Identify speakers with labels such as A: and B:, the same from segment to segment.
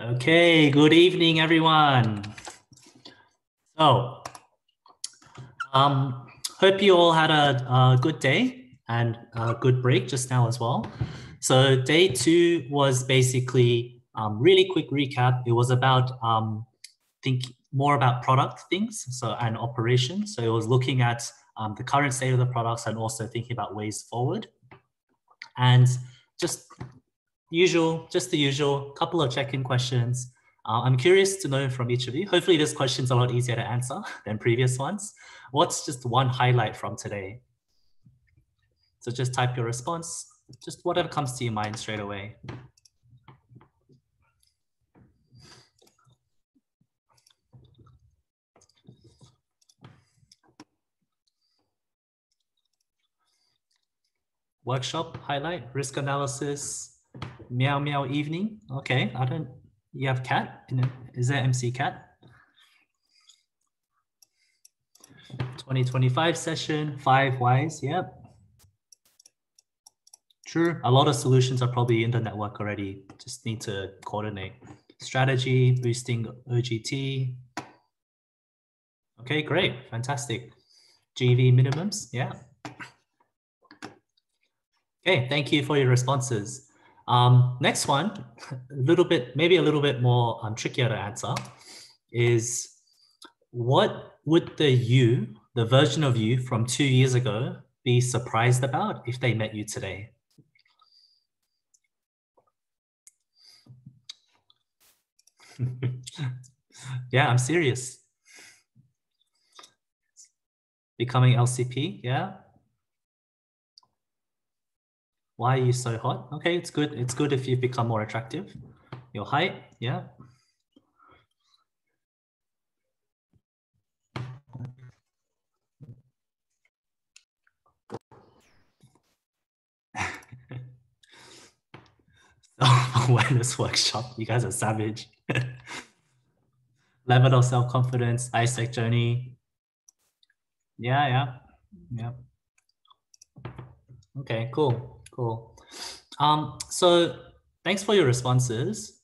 A: Okay, good evening, everyone. So, hope you all had a good day and a good break just now as well. So day 2 was basically really quick recap. It was about think more about product things, and operations. So it was looking at the current state of the products and also thinking about ways forward. And just the usual couple of check-in questions. I'm curious to know from each of you. Hopefully this question's a lot easier to answer than previous ones. What's just one highlight from today? So just type your response, just whatever comes to your mind straight away. Workshop highlight, risk analysis, meow meow evening. Okay, you have cat? Is that MC cat? 2025 session, 5 whys, yep. True, a lot of solutions are probably in the network already, just need to coordinate. Strategy, boosting OGT. Okay, great, fantastic. GV minimums, yeah. Okay, thank you for your responses. Next one, maybe a little bit more trickier to answer, is what would the version of you from 2 years ago, be surprised about if they met you today? Yeah, I'm serious. Becoming LCP, yeah. Why are you so hot? Okay, it's good. It's good if you've become more attractive. Your height, yeah. Awareness workshop. You guys are savage. Level of self-confidence, ISEC journey. Yeah. Okay, cool. So thanks for your responses.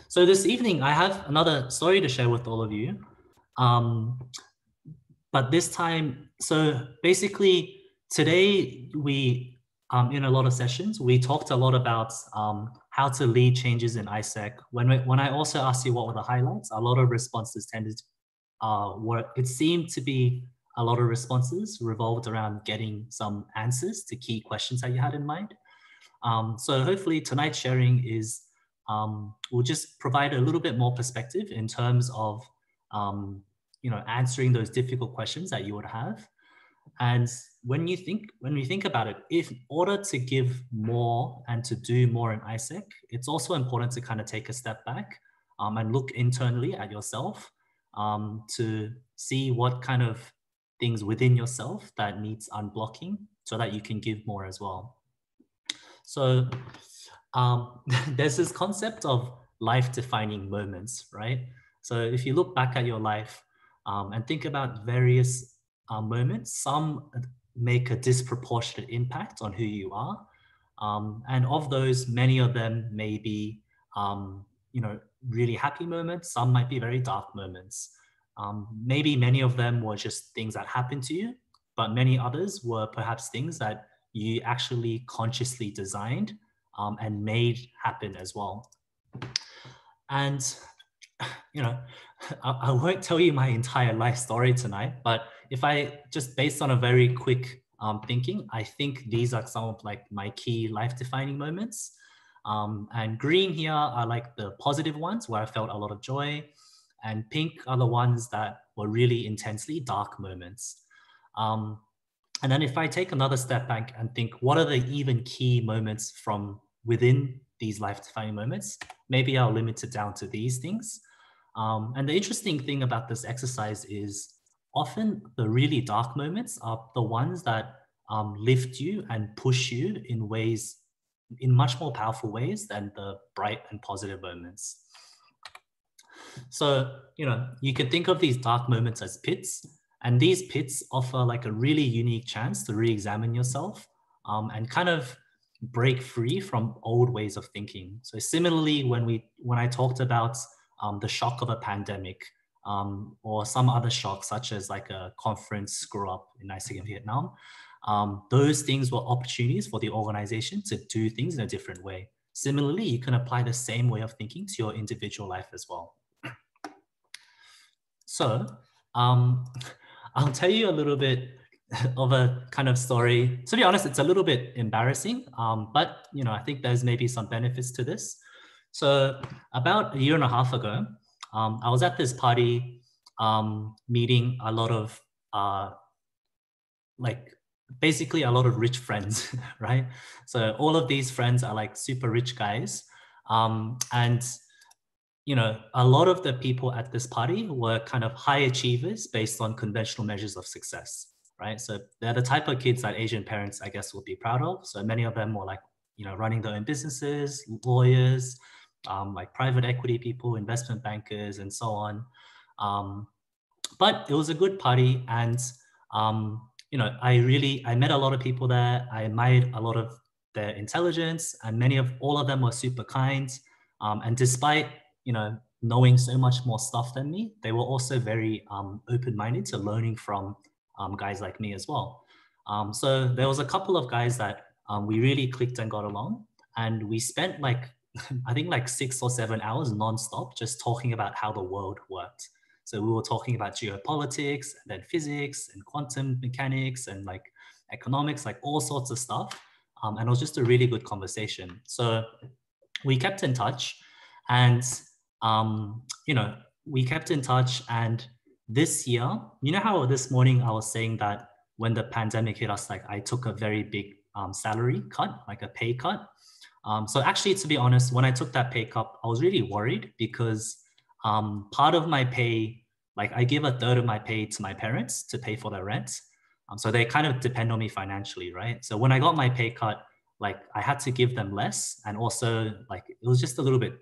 A: So this evening, I have another story to share with all of you. But this time, so basically today in a lot of sessions, we talked a lot about how to lead changes in ISEC. When I also asked you what were the highlights, a lot of responses it seemed to be a lot of responses revolved around getting some answers to key questions that you had in mind. So hopefully tonight's sharing will just provide a little bit more perspective in terms of answering those difficult questions that you would have. And when we think about it, if in order to give more and to do more in ISEC, it's also important to kind of take a step back and look internally at yourself to see what kind of things within yourself that needs unblocking so that you can give more as well. So there's this concept of life-defining moments, right? So if you look back at your life and think about various moments, some make a disproportionate impact on who you are. And of those, many of them may be, really happy moments. Some might be very dark moments. Maybe many of them were just things that happened to you, but many others were perhaps things that you actually consciously designed and made happen as well. And, I won't tell you my entire life story tonight, but if I just based on a very quick thinking, I think these are some of like my key life-defining moments. And green here are like the positive ones where I felt a lot of joy, and pink are the ones that were really intensely dark moments. And then if I take another step back and think, what are the even key moments from within these life-defining moments? Maybe I'll limit it down to these things. And the interesting thing about this exercise is often the really dark moments are the ones that lift you and push you in much more powerful ways than the bright and positive moments. So, you can think of these dark moments as pits, and these pits offer like a really unique chance to re-examine yourself and kind of break free from old ways of thinking. So similarly, when I talked about the shock of a pandemic, or some other shock, such as like a conference screw up in ISIC in Vietnam, those things were opportunities for the organization to do things in a different way. Similarly, you can apply the same way of thinking to your individual life as well. So I'll tell you a little bit of a kind of story. To be honest, it's a little bit embarrassing, but I think there's maybe some benefits to this. So about a year and a half ago, I was at this party meeting a lot of basically a lot of rich friends, right? So all of these friends are like super rich guys, and a lot of the people at this party were kind of high achievers based on conventional measures of success, right? So they're the type of kids that Asian parents, I guess, would be proud of. So many of them were like, running their own businesses, lawyers, like private equity people, investment bankers, and so on. But it was a good party, and I met a lot of people there. I admired a lot of their intelligence, and all of them were super kind. And despite knowing so much more stuff than me, they were also very open-minded to learning from guys like me as well. So there was a couple of guys that we really clicked and got along, and we spent I think 6 or 7 hours nonstop just talking about how the world worked. So we were talking about geopolitics, and then physics and quantum mechanics and economics, all sorts of stuff. And it was just a really good conversation. So we kept in touch, and we kept in touch. And this year, how this morning I was saying that when the pandemic hit us, I took a very big salary cut, like a pay cut. So actually, to be honest, when I took that pay cut, I was really worried because part of my pay, I give a third of my pay to my parents to pay for their rent. So they kind of depend on me financially, right? So when I got my pay cut, I had to give them less. And also it was just a little bit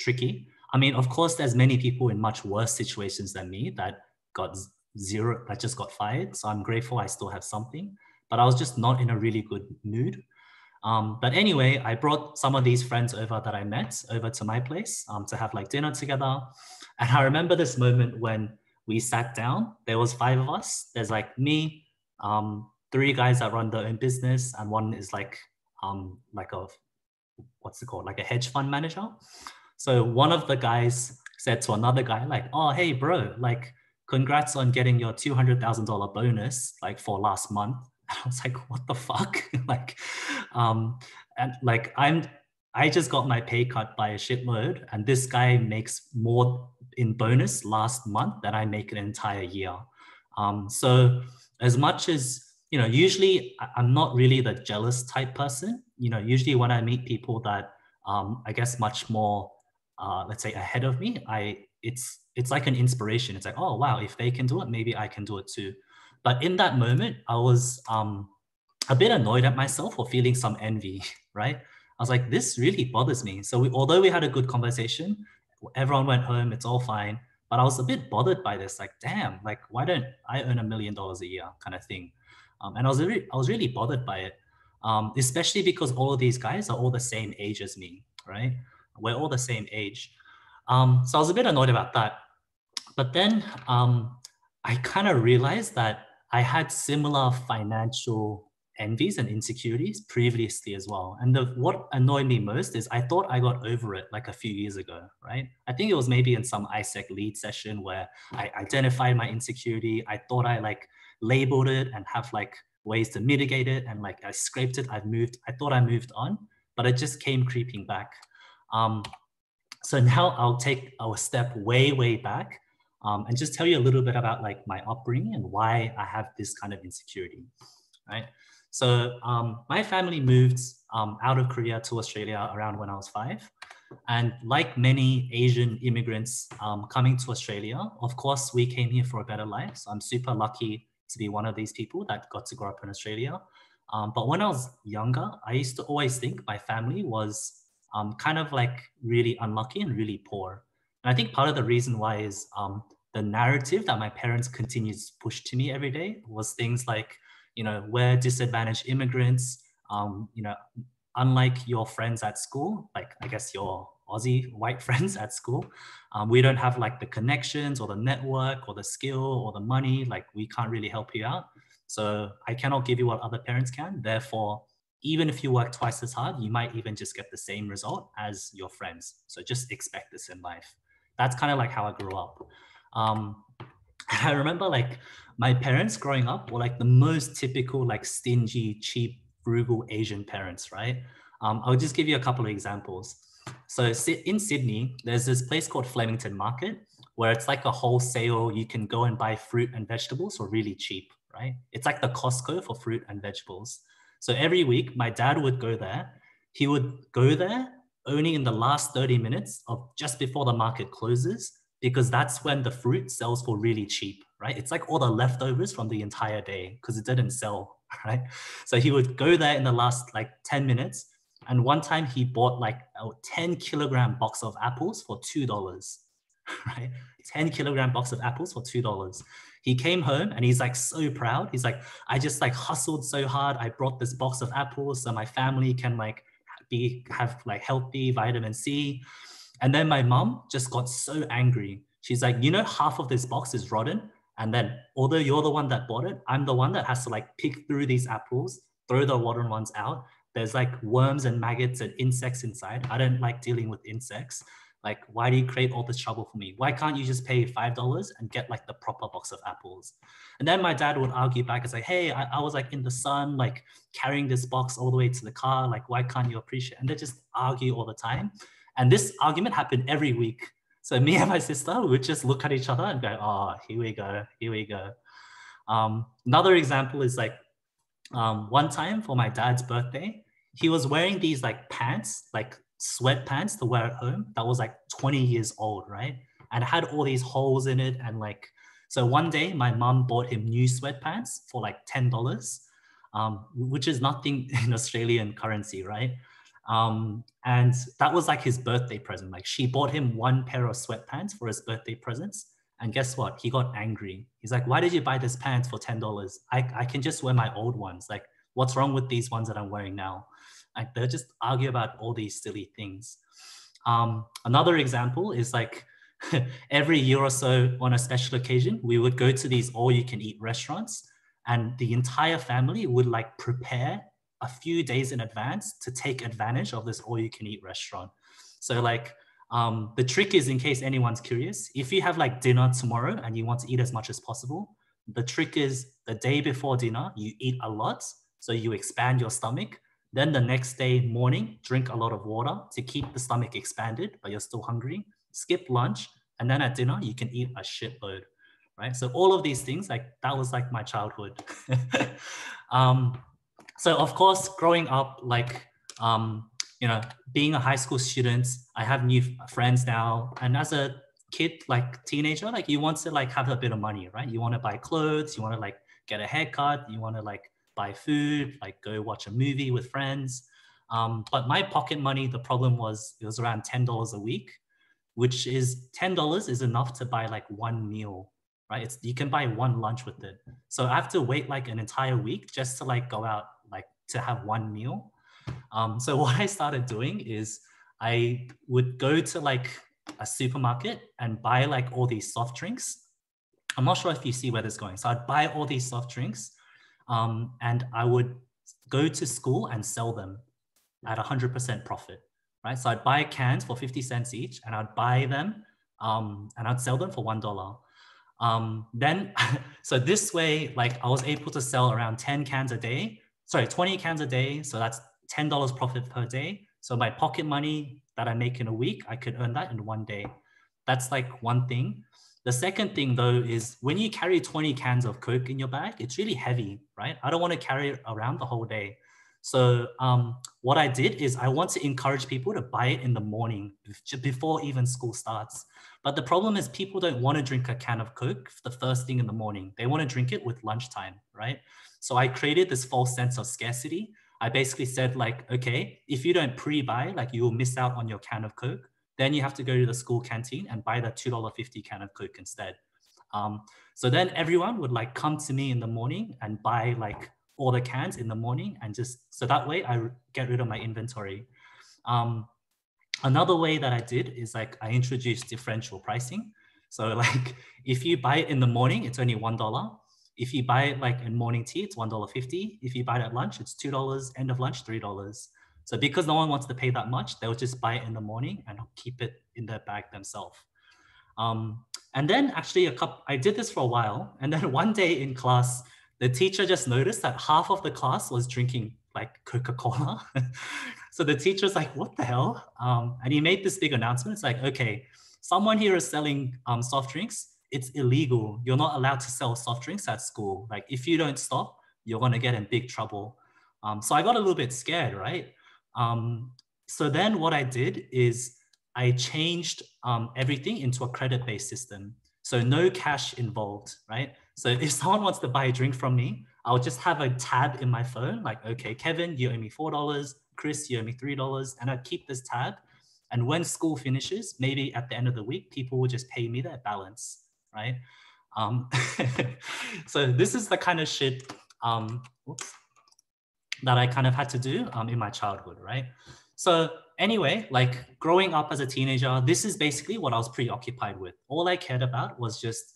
A: tricky. I mean, of course, there's many people in much worse situations than me that got zero, that just got fired. So I'm grateful I still have something, but I was just not in a really good mood. But anyway, I brought some of these friends over that I met over to my place to have dinner together. And I remember this moment when we sat down. There was 5 of us. There's me, 3 guys that run their own business, and one is what's it called? Like a hedge fund manager. So one of the guys said to another guy, oh, hey, bro, congrats on getting your $200,000 bonus, for last month. And I was like, what the fuck? I just got my pay cut by a shitload, and this guy makes more in bonus last month than I make an entire year. So as much as, usually I'm not really the jealous type person. Usually when I meet people that I guess much more, let's say, ahead of me, it's like an inspiration. It's like, oh, wow, if they can do it, maybe I can do it too. But in that moment, I was a bit annoyed at myself for feeling some envy, right? I was like, this really bothers me. So although we had a good conversation, everyone went home, it's all fine. But I was a bit bothered by this, damn, why don't I earn $1 million a year kind of thing? And I was really bothered by it, especially because all of these guys are all the same age as me, right? We're all the same age. So I was a bit annoyed about that. But then I kind of realized that I had similar financial envies and insecurities previously as well. And what annoyed me most is I thought I got over it a few years ago, right? I think it was maybe in some ISEC lead session where I identified my insecurity. I thought I labeled it and have ways to mitigate it, and I scraped it. I thought I moved on, but it just came creeping back. So now I'll take a step way back and just tell you a little bit about my upbringing and why I have this kind of insecurity, right? So my family moved out of Korea to Australia around when I was 5. And like many Asian immigrants coming to Australia, of course, we came here for a better life. So I'm super lucky to be one of these people that got to grow up in Australia. But when I was younger, I used to always think my family was kind of really unlucky and really poor. And I think part of the reason why is the narrative that my parents continued to push to me every day was things like, we're disadvantaged immigrants. You know, unlike your friends at school, like I guess your Aussie white friends at school, we don't have like the connections or the network or the skill or the money. Like we can't really help you out. So I cannot give you what other parents can. Therefore, even if you work twice as hard, you might even just get the same result as your friends. So just expect this in life. That's kind of like how I grew up. Um, I remember like my parents growing up were like the most typical, like stingy, cheap, frugal Asian parents, right? I'll just give you a couple of examples. So in Sydney, there's this place called Flemington Market where it's like a wholesale, you can go and buy fruit and vegetables for really cheap, right? It's like the Costco for fruit and vegetables. So every week, my dad would go there. He would go there only in the last 30 minutes of just before the market closes, because that's when the fruit sells for really cheap, right? It's like all the leftovers from the entire day because it didn't sell, right? So he would go there in the last like 10 minutes. And one time he bought like a 10-kilogram box of apples for $2, right? 10-kilogram box of apples for $2. He came home and he's like so proud. He's like, I just like hustled so hard. I brought this box of apples so my family can like have like healthy vitamin C. And then my mom just got so angry. She's like, you know, half of this box is rotten. And then although you're the one that bought it, I'm the one that has to like pick through these apples, throw the rotten ones out. There's like worms and maggots and insects inside. I don't like dealing with insects. Like, why do you create all this trouble for me? Why can't you just pay $5 and get like the proper box of apples? And then my dad would argue back and say, hey, I was like in the sun, like carrying this box all the way to the car. Like, why can't you appreciate? And they just argue all the time. And this argument happened every week. So me and my sister would just look at each other and go, oh, here we go, here we go. Another example is like one time for my dad's birthday, he was wearing these like pants, like sweatpants to wear at home that was like 20 years old, right? And it had all these holes in it. And like, so one day my mom bought him new sweatpants for like $10, which is nothing in Australian currency, right? And that was like his birthday present. Like she bought him one pair of sweatpants for his birthday presents. And guess what? He got angry. He's like, why did you buy this pants for $10? I can just wear my old ones. Like, what's wrong with these ones that I'm wearing now? Like, they'll just argue about all these silly things. Another example is like every year or so on a special occasion, we would go to these all-you-can-eat restaurants, and the entire family would like prepare a few days in advance to take advantage of this all-you-can-eat restaurant. So like, the trick is, in case anyone's curious, if you have like dinner tomorrow and you want to eat as much as possible, the trick is the day before dinner, you eat a lot, so you expand your stomach. Then the next day morning, drink a lot of water to keep the stomach expanded, but you're still hungry. Skip lunch, and then at dinner, you can eat a shitload, right? So all of these things, like that was like my childhood. So of course, growing up, like, you know, being a high school student, I have new friends now. And as a kid, like teenager, like you want to like have a bit of money, right? You want to buy clothes, you want to like get a haircut, you want to like buy food, like go watch a movie with friends. But my pocket money, the problem was it was around $10 a week, which is $10 is enough to buy like one meal, right? It's, you can buy one lunch with it. So I have to wait like an entire week just to like go out, like to have one meal. So what I started doing is I would go to like a supermarket and buy like all these soft drinks. I'm not sure if you see where this is going. So I'd buy all these soft drinks, and I would go to school and sell them at 100% profit, right? So I'd buy cans for 50 cents each, and I'd buy them, and I'd sell them for $1. Then, so this way, like I was able to sell around 20 cans a day. So that's $10 profit per day. So my pocket money that I make in a week, I could earn that in one day. That's like one thing. The second thing though is when you carry 20 cans of Coke in your bag, it's really heavy, right? I don't want to carry it around the whole day. So what I did is I want to encourage people to buy it in the morning before even school starts. But the problem is people don't want to drink a can of Coke the first thing in the morning. They want to drink it with lunchtime, right? So I created this false sense of scarcity. I basically said like, okay, if you don't pre-buy, like you will miss out on your can of Coke. Then you have to go to the school canteen and buy the $2.50 can of Coke instead. So then everyone would like come to me in the morning and buy like all the cans in the morning, and just so that way I get rid of my inventory. Um, Another way that I did is like I introduced differential pricing. So like if you buy it in the morning, it's only $1. If you buy it like in morning tea, it's $1.50. If you buy it at lunch, it's $2. End of lunch, $3. So because no one wants to pay that much, they'll just buy it in the morning and keep it in their bag themselves. Um, and then actually I did this for a while. And then one day in class, the teacher just noticed that half of the class was drinking like Coca-Cola. So the teacher's like, what the hell? And he made this big announcement. It's like, okay, someone here is selling soft drinks. It's illegal. You're not allowed to sell soft drinks at school. Like if you don't stop, you're going to get in big trouble. So I got a little bit scared, right? So then what I did is I changed everything into a credit-based system. So no cash involved, right? So if someone wants to buy a drink from me, I'll just have a tab in my phone, like, okay, Kevin, you owe me $4. Chris, you owe me $3. And I'd keep this tab. And when school finishes, maybe at the end of the week, people will just pay me their balance, right? So this is the kind of shit that I kind of had to do in my childhood, right? So anyway, like growing up as a teenager, this is basically what I was preoccupied with. All I cared about was just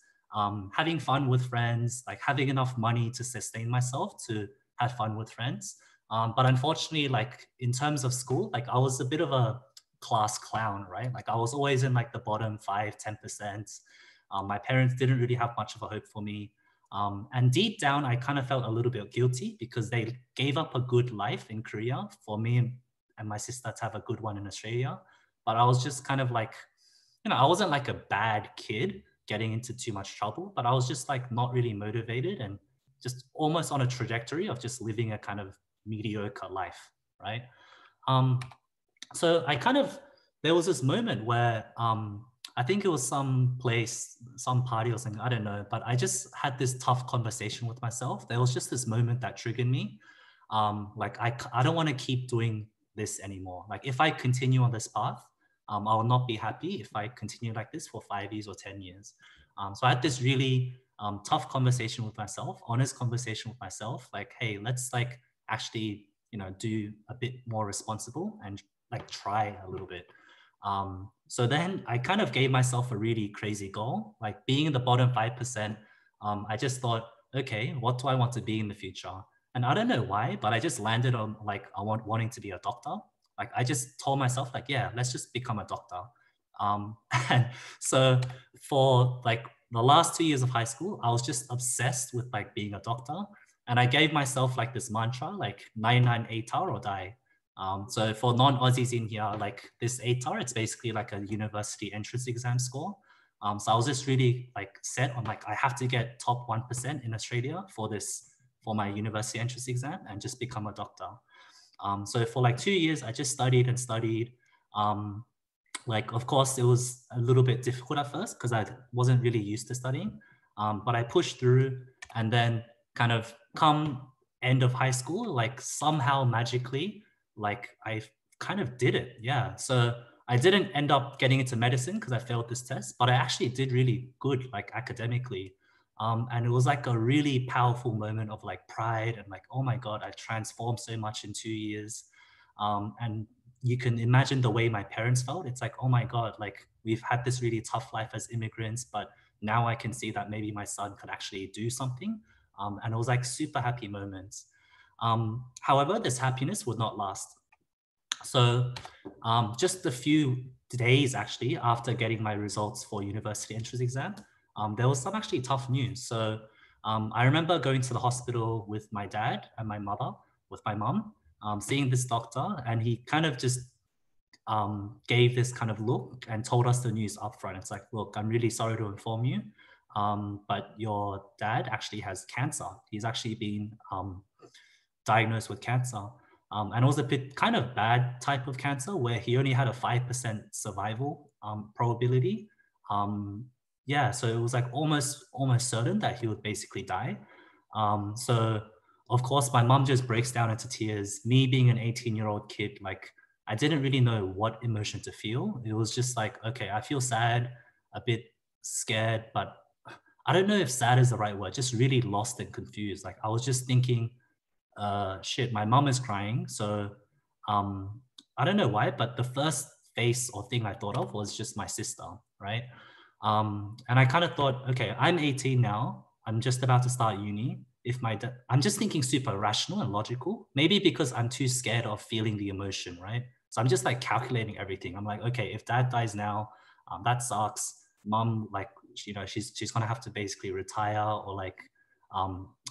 A: having fun with friends, like having enough money to sustain myself to have fun with friends. But unfortunately, like in terms of school, like I was a bit of a class clown, right? Like I was always in like the bottom 5–10%. My parents didn't really have much of a hope for me. And deep down, I kind of felt a little bit guilty because they gave up a good life in Korea for me and my sister to have a good one in Australia. But I was just kind of like, I wasn't like a bad kid getting into too much trouble, but I was just like not really motivated and just almost on a trajectory of just living a kind of mediocre life, right? So there was this moment where I think it was some place, some party or something, I don't know, but I just had this tough conversation with myself. There was just this moment that triggered me. Like I don't want to keep doing this anymore. Like if I continue on this path, I will not be happy if I continue like this for 5 years or 10 years. So I had this really tough conversation with myself, honest conversation with myself, like, hey, let's like actually, do a bit more responsible and like try a little bit. So then I kind of gave myself a really crazy goal, like being in the bottom 5%. I just thought, okay, what do I want to be in the future? And I don't know why, but I just landed on like, wanting to be a doctor. Like I just told myself like, yeah, let's just become a doctor. And so for like the last 2 years of high school, I was just obsessed with like being a doctor. And I gave myself like this mantra, like 99 ATAR or die. So for non-Aussies in here, like this ATAR, it's basically like a university entrance exam score. So I was just really like set on like, I have to get top 1% in Australia for my university entrance exam and just become a doctor. So for like 2 years, I just studied and studied. Like, of course, it was a little bit difficult at first because I wasn't really used to studying, but I pushed through, and then kind of come end of high school, like somehow magically, like I kind of did it. Yeah. So I didn't end up getting into medicine because I failed this test, but I actually did really good, like academically. And it was like a really powerful moment of like pride and like, oh my God, I transformed so much in 2 years. And you can imagine the way my parents felt. It's like, oh my God, like we've had this really tough life as immigrants, but now I can see that maybe my son could actually do something. And it was like super happy moments. However, this happiness would not last. So just a few days actually after getting my results for university entrance exam, there was some actually tough news. So I remember going to the hospital with my dad and my mother, with my mom, seeing this doctor, and he kind of just gave this kind of look and told us the news upfront. It's like, look, I'm really sorry to inform you, but your dad actually has cancer. He's actually been diagnosed with cancer. And it was a bit kind of bad type of cancer where he only had a 5% survival probability. Yeah, so it was like almost certain that he would basically die. So of course, my mom just breaks down into tears. Me being an 18-year-old kid, like I didn't really know what emotion to feel. It was just like, okay, I feel sad, a bit scared, but I don't know if sad is the right word, just really lost and confused. Like I was just thinking, shit, my mom is crying. So I don't know why, but the first face or thing I thought of was just my sister, right? And I kind of thought, okay, I'm 18 now. I'm just about to start uni. If my dad, I'm just thinking super rational and logical, maybe because I'm too scared of feeling the emotion, right? So I'm just like calculating everything. I'm like, okay, if dad dies now, that sucks. Mom, like, you know, she's gonna have to basically retire or like, I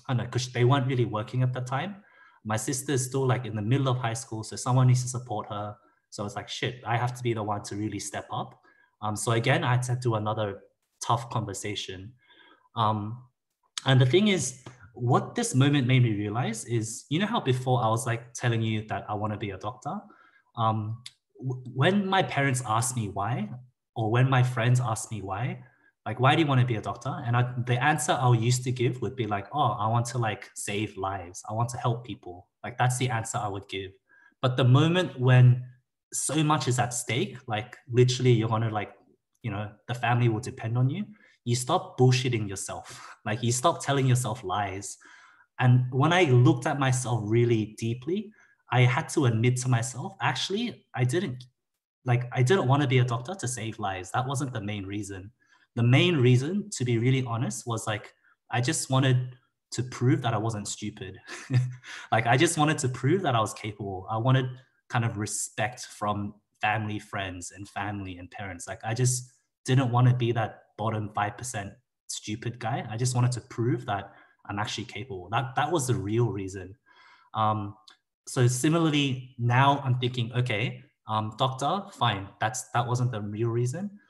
A: don't know, because they weren't really working at the time. My sister's still like in the middle of high school, so someone needs to support her. So it's like, shit, I have to be the one to really step up. So again, I had to do another tough conversation. Um, and the thing is, what this moment made me realize is, you know how before I was like telling you that I want to be a doctor? When my parents ask me why, or when my friends ask me why, like, why do you want to be a doctor? And the answer I used to give would be like, oh, I want to like save lives. I want to help people. Like, that's the answer I would give. But the moment when so much is at stake, like literally you're going to like, you know, the family will depend on you, you stop bullshitting yourself. Like you stop telling yourself lies. And when I looked at myself really deeply, I had to admit to myself, actually, I didn't want to be a doctor to save lives. That wasn't the main reason. The main reason, to be really honest, was like, I just wanted to prove that I wasn't stupid. Like, I just wanted to prove that I was capable. I wanted kind of respect from family, friends, and family and parents. Like, I just didn't want to be that bottom 5% stupid guy. I just wanted to prove that I'm actually capable. That was the real reason. Um, so similarly, now I'm thinking, okay, doctor, fine. That wasn't the real reason.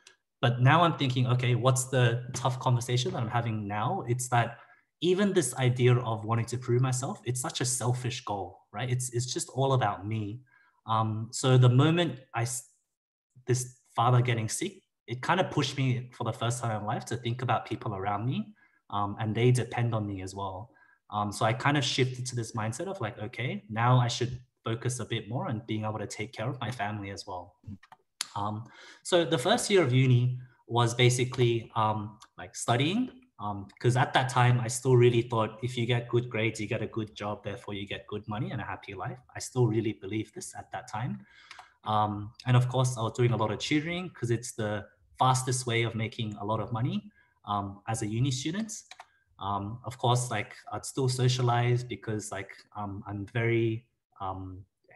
A: But now I'm thinking, okay, what's the tough conversation that I'm having now? It's that even this idea of wanting to prove myself, it's such a selfish goal, right? It's just all about me. So the moment this father getting sick, it kind of pushed me for the first time in life to think about people around me, and they depend on me as well. So I kind of shifted to this mindset of like, okay, now I should focus a bit more on being able to take care of my family as well. So the first year of uni was basically like studying, because at that time I still really thought if you get good grades, you get a good job, therefore you get good money and a happy life. I still really believed this at that time. And of course, I was doing a lot of tutoring because it's the fastest way of making a lot of money as a uni student. Of course, like I'd still socialize because like I'm very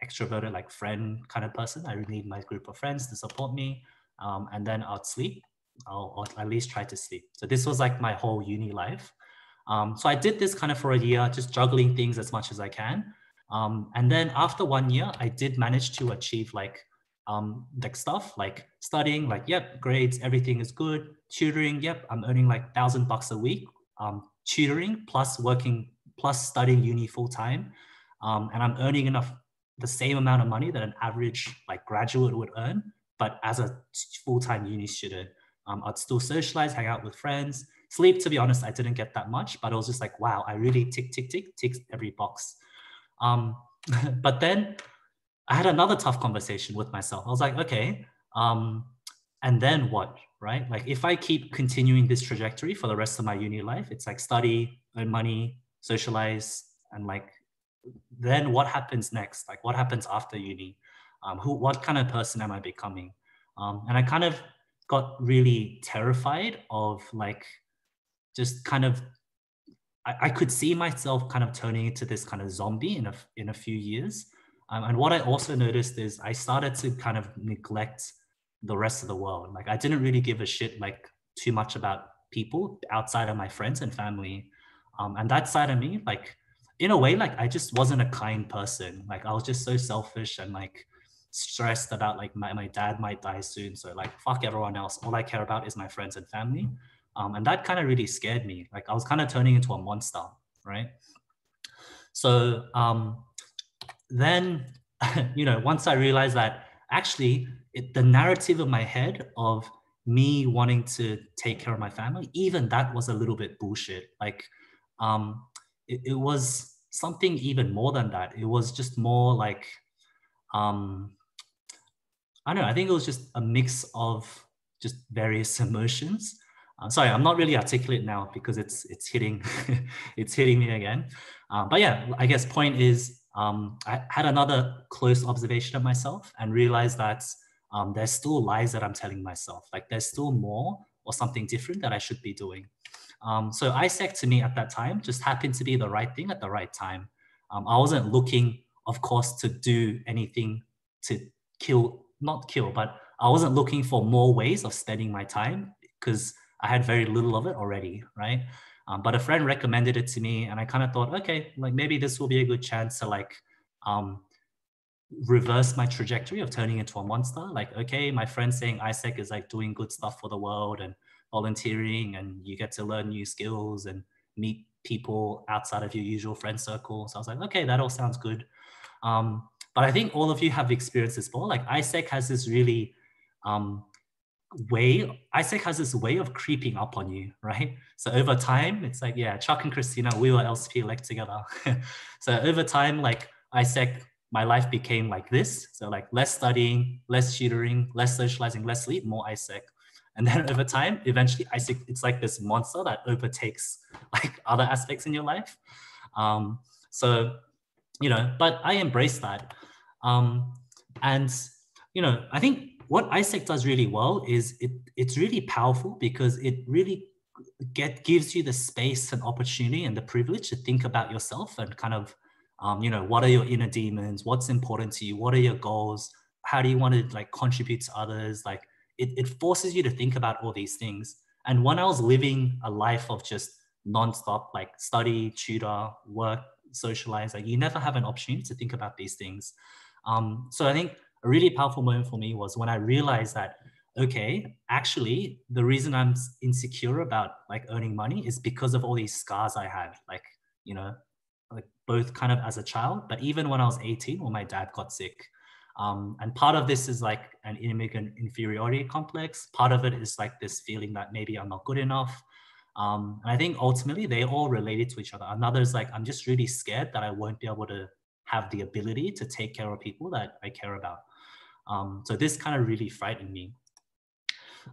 A: extroverted, like friend kind of person. I really need my group of friends to support me. And then I'd sleep. I'll at least try to sleep. So this was like my whole uni life. So I did this kind of for a year, just juggling things as much as I can. And then after 1 year, I did manage to achieve like stuff like studying, like, yep, grades, everything is good. Tutoring, yep, I'm earning like $1,000 a week. Tutoring plus working plus studying uni full time. And I'm earning enough, the same amount of money that an average like graduate would earn, but as a full-time uni student. I'd still socialize, hang out with friends. Sleep, to be honest, I didn't get that much, but it was just like, wow, I really ticked every box. But then I had another tough conversation with myself. I was like, okay, and then what, right? Like if I keep continuing this trajectory for the rest of my uni life, it's like study, earn money, socialize, and like, then what happens next? Like what happens after uni? What kind of person am I becoming? And I kind of got really terrified of like, just kind of, I could see myself kind of turning into this kind of zombie in a few years. And what I also noticed is I started to kind of neglect the rest of the world. Like I didn't really give a shit like too much about people outside of my friends and family. And that side of me, like in a way, like I just wasn't a kind person. Like I was just so selfish and like stressed about like my dad might die soon. So like fuck everyone else. All I care about is my friends and family. And that kind of really scared me. Like I was kind of turning into a monster, right? So then, once I realized that actually the narrative in my head of me wanting to take care of my family, even that was a little bit bullshit. Like it was something even more than that. It was just more like, I don't know, I think it was just a mix of just various emotions. Sorry, I'm not really articulate now because it's hitting it's hitting me again. But yeah, I guess point is I had another close observation of myself and realized that there's still lies that I'm telling myself. Like there's still more or something different that I should be doing. So ISEC to me at that time just happened to be the right thing at the right time. I wasn't looking, of course, to do anything to not kill, but I wasn't looking for more ways of spending my time because I had very little of it already, right? But a friend recommended it to me, and I kind of thought, okay, like maybe this will be a good chance to like um, reverse my trajectory of turning into a monster. Like, okay, my friend's saying ISEC is like doing good stuff for the world and volunteering, and you get to learn new skills and meet people outside of your usual friend circle. So I was like, okay, that all sounds good. But I think all of you have experienced this before. Like ISEC has this really ISEC has this way of creeping up on you, right? So over time, it's like, yeah, Chuck and Christina, we were LCP elect together. So over time, like ISEC, my life became like this. So like less studying, less tutoring, less socializing, less sleep, more ISEC. And then over time, eventually ISEC, it's like this monster that overtakes like other aspects in your life. So, you know, but I embrace that. And, you know, I think what ISEC does really well is it's really powerful because it really gives you the space and opportunity and the privilege to think about yourself and kind of, you know, what are your inner demons? What's important to you? What are your goals? How do you want to like contribute to others? Like it forces you to think about all these things. And when I was living a life of just nonstop, like study, tutor, work, socialize, like you never have an opportunity to think about these things. So I think a really powerful moment for me was when I realized that, okay, actually the reason I'm insecure about like earning money is because of all these scars I had, like, you know, like both kind of as a child, but even when I was 18, when my dad got sick. And part of this is like an immigrant inferiority complex. Part of it is like this feeling that maybe I'm not good enough. And I think ultimately they all related to each other. Another is like, I'm just really scared that I won't be able to have the ability to take care of people that I care about. So this kind of really frightened me.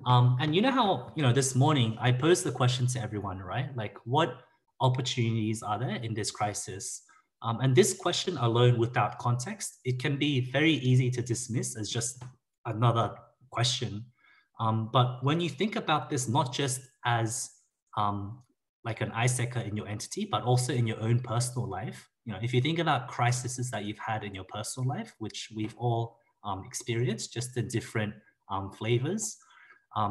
A: And you know how, you know, this morning I posed the question to everyone, right? Like what opportunities are there in this crisis? And this question alone without context, it can be very easy to dismiss as just another question. But when you think about this, not just as like an ISECer in your entity, but also in your own personal life, you know, if you think about crises that you've had in your personal life, which we've all experienced, just in different flavors,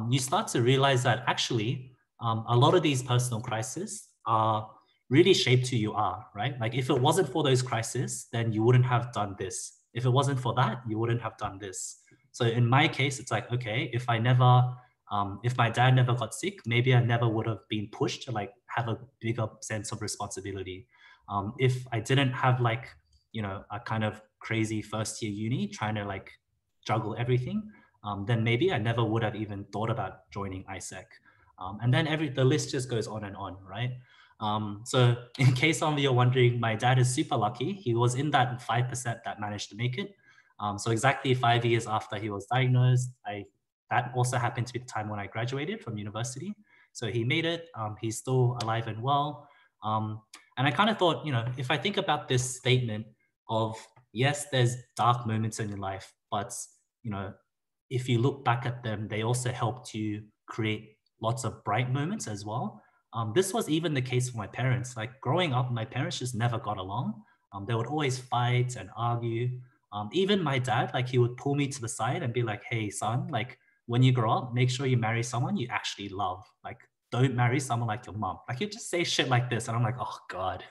A: you start to realize that actually a lot of these personal crises are really shaped who you are, right? Like if it wasn't for those crises, then you wouldn't have done this. If it wasn't for that, you wouldn't have done this. So in my case, it's like, okay, if my dad never got sick, maybe I never would have been pushed to like have a bigger sense of responsibility. If I didn't have like, you know, a kind of crazy first year uni trying to like juggle everything, then maybe I never would have even thought about joining ISEC. And then the list just goes on and on, right? So in case some of you are wondering, my dad is super lucky. He was in that 5% that managed to make it. So exactly 5 years after he was diagnosed, that also happened to be the time when I graduated from university. So he made it. He's still alive and well. And I kind of thought, you know, if I think about this statement of, yes, there's dark moments in your life, but, you know, if you look back at them, they also helped you create lots of bright moments as well. This was even the case for my parents. Like growing up, my parents just never got along. They would always fight and argue. Even my dad, like he would pull me to the side and be like, hey, son, like when you grow up, make sure you marry someone you actually love. Like don't marry someone like your mom. Like you just say shit like this. And I'm like, oh God.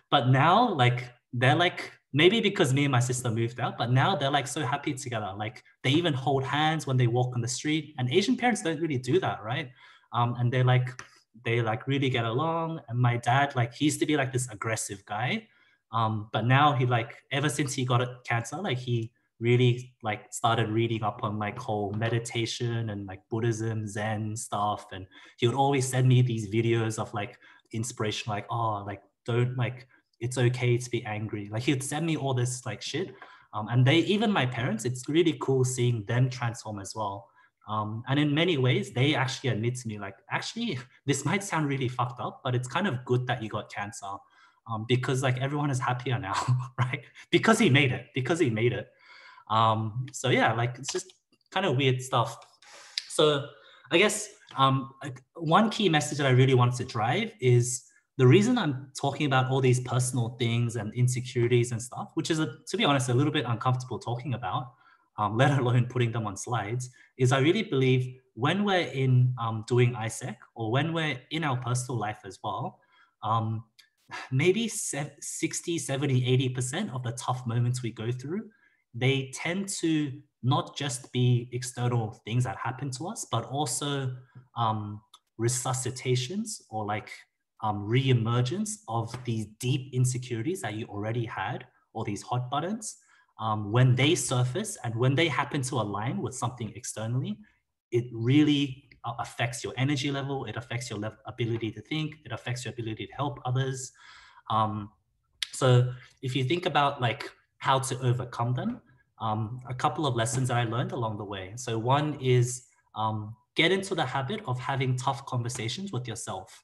A: But now like, they're like, maybe because me and my sister moved out, but now they're like so happy together. Like they even hold hands when they walk on the street, and Asian parents don't really do that, right? And they like really get along. And my dad, like he used to be like this aggressive guy. But now he like, ever since he got cancer, like he really like started reading up on like whole meditation and like Buddhism, Zen stuff. And he would always send me these videos of like inspiration, like, oh, like don't like, it's okay to be angry. Like he'd send me all this like shit. And even my parents, it's really cool seeing them transform as well. And in many ways, they actually admit to me, like, actually, this might sound really fucked up, but it's kind of good that you got cancer, because like everyone is happier now, right? Because he made it. So yeah, like it's just kind of weird stuff. So I guess one key message that I really want to drive is the reason I'm talking about all these personal things and insecurities and stuff, which is, to be honest, a little bit uncomfortable talking about, let alone putting them on slides, is I really believe when we're in doing ISEC, or when we're in our personal life as well, maybe 60, 70, 80% of the tough moments we go through, they tend to not just be external things that happen to us, but also resuscitations, or like re-emergence of these deep insecurities that you already had, or these hot buttons. When they surface and when they happen to align with something externally, it really affects your energy level. It affects your ability to think. It affects your ability to help others. So if you think about like how to overcome them, a couple of lessons that I learned along the way. So one is get into the habit of having tough conversations with yourself.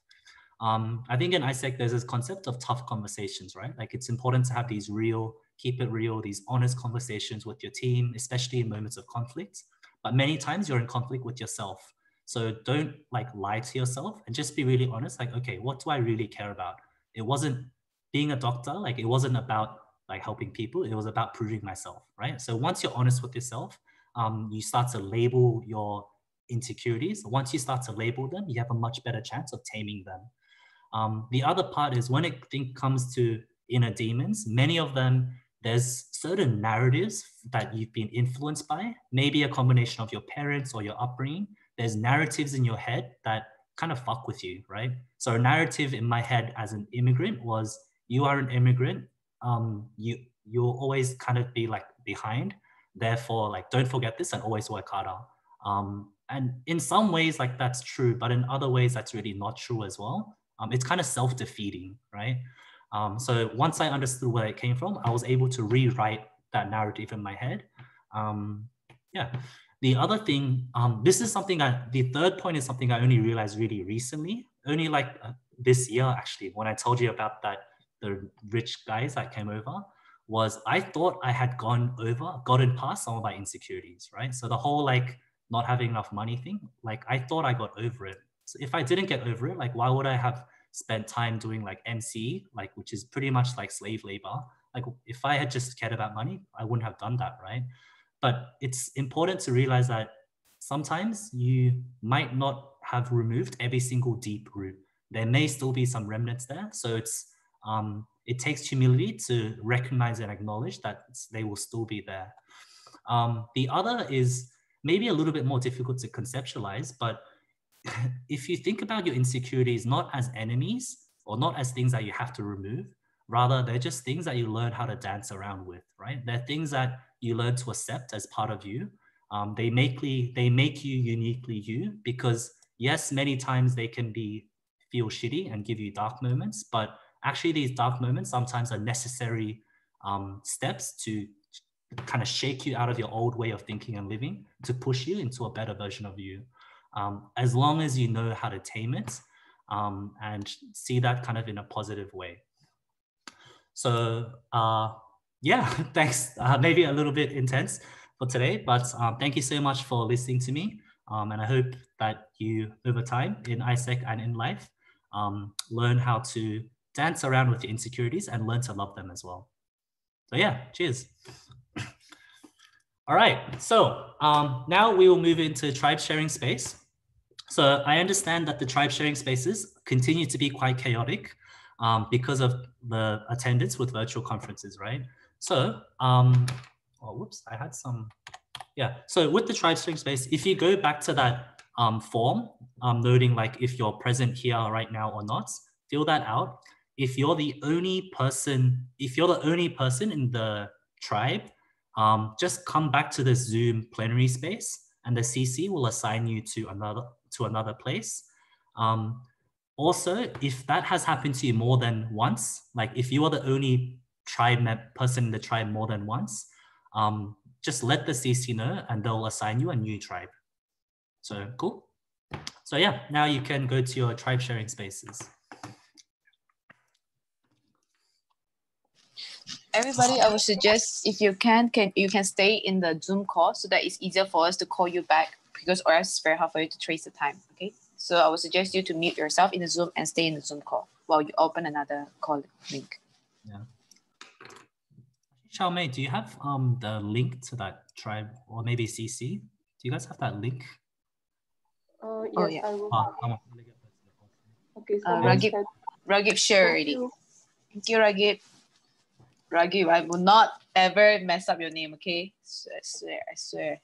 A: I think in ISEC, there's this concept of tough conversations, right? Like it's important to have these real, keep it real, these honest conversations with your team, especially in moments of conflict. But many times you're in conflict with yourself. So don't like lie to yourself, and just be really honest. Like, okay, what do I really care about? It wasn't being a doctor. Like it wasn't about like helping people. It was about proving myself, right? So once you're honest with yourself, you start to label your insecurities. Once you start to label them, you have a much better chance of taming them. The other part is when it comes to inner demons, many of them, there's certain narratives that you've been influenced by, maybe a combination of your parents or your upbringing. There's narratives in your head that kind of fuck with you, right? So a narrative in my head as an immigrant was, you are an immigrant, you'll always kind of be like behind. Therefore, like, don't forget this and always work harder. And in some ways, like that's true, but in other ways, that's really not true as well. It's kind of self-defeating, right? So once I understood where it came from, I was able to rewrite that narrative in my head. Yeah. The other thing, this is something the third point is something I only realized really recently, only like this year, actually, when I told you about that, the rich guys that came over, was I thought I had gotten past some of my insecurities, right? So the whole like not having enough money thing, like I thought I got over it. So if I didn't get over it, like why would I have spent time doing like MC, like which is pretty much like slave labor? Like if I had just cared about money, I wouldn't have done that, right? But it's important to realize that sometimes you might not have removed every single deep root. There may still be some remnants there. So it takes humility to recognize and acknowledge that they will still be there. The other is maybe a little bit more difficult to conceptualize, but if you think about your insecurities not as enemies or not as things that you have to remove, rather they're just things that you learn how to dance around with, right? They're things that you learn to accept as part of you. They make you uniquely you, because yes, many times they can feel shitty and give you dark moments, but actually these dark moments sometimes are necessary steps to kind of shake you out of your old way of thinking and living, to push you into a better version of you. As long as you know how to tame it and see that kind of in a positive way. So yeah, thanks. Maybe a little bit intense for today, but thank you so much for listening to me. And I hope that you, over time in ISEC and in life, learn how to dance around with your insecurities and learn to love them as well. So yeah, cheers. All right, so now we will move into tribe sharing space. So I understand that the tribe sharing spaces continue to be quite chaotic because of the attendance with virtual conferences, right? So, whoops, I had some, yeah. So with the tribe sharing space, if you go back to that form, noting like if you're present here right now or not, fill that out. If you're the only person in the tribe, just come back to the Zoom plenary space and the CC will assign you to another place. Also, if that has happened to you more than once, like if you are the only person in the tribe more than once, just let the CC know and they'll assign you a new tribe. So cool. So yeah, now you can go to your tribe sharing spaces.
B: Everybody, I would suggest if you can stay in the Zoom call so that it's easier for us to call you back, because or else it's very hard for you to trace the time. Okay, so I would suggest you to mute yourself in the Zoom and stay in the Zoom call while you open another call link.
A: Yeah. Xiao Mei, do you have the link to that tribe, or maybe CC? Do you guys have that link?
C: Yes,
B: oh, yeah.
C: I will. Okay, so
B: Ragib share already. Thank you, Ragib. Ragib, I will not ever mess up your name, okay? I swear.